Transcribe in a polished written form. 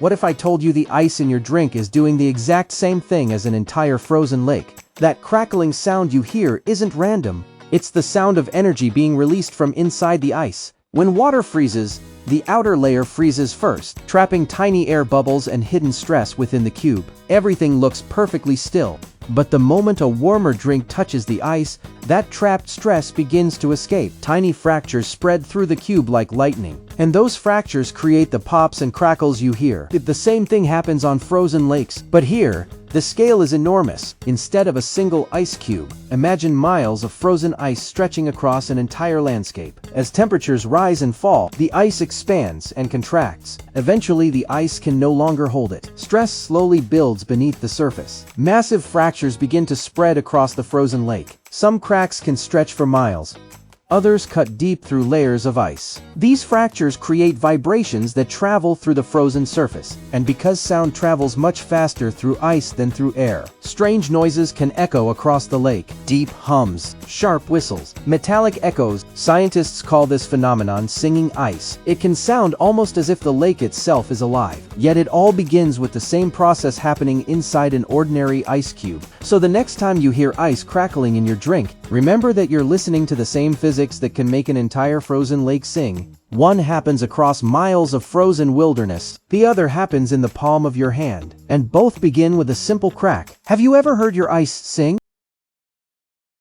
What if I told you the ice in your drink is doing the exact same thing as an entire frozen lake? That crackling sound you hear isn't random. It's the sound of energy being released from inside the ice. When water freezes, the outer layer freezes first, trapping tiny air bubbles and hidden stress within the cube. Everything looks perfectly still. But the moment a warmer drink touches the ice, that trapped stress begins to escape. Tiny fractures spread through the cube like lightning. And those fractures create the pops and crackles you hear. The same thing happens on frozen lakes. But here, the scale is enormous. Instead of a single ice cube, imagine miles of frozen ice stretching across an entire landscape. As temperatures rise and fall, the ice expands and contracts. Eventually, the ice can no longer hold it. Stress slowly builds beneath the surface. Massive fractures begin to spread across the frozen lake. Some cracks can stretch for miles. Others cut deep through layers of ice. These fractures create vibrations that travel through the frozen surface, and because sound travels much faster through ice than through air, strange noises can echo across the lake. Deep hums, sharp whistles, metallic echoes. Scientists call this phenomenon singing ice. It can sound almost as if the lake itself is alive. Yet it all begins with the same process happening inside an ordinary ice cube. So the next time you hear ice crackling in your drink, remember that you're listening to the same physics that can make an entire frozen lake sing. One happens across miles of frozen wilderness, the other happens in the palm of your hand, and both begin with a simple crack. Have you ever heard your ice sing?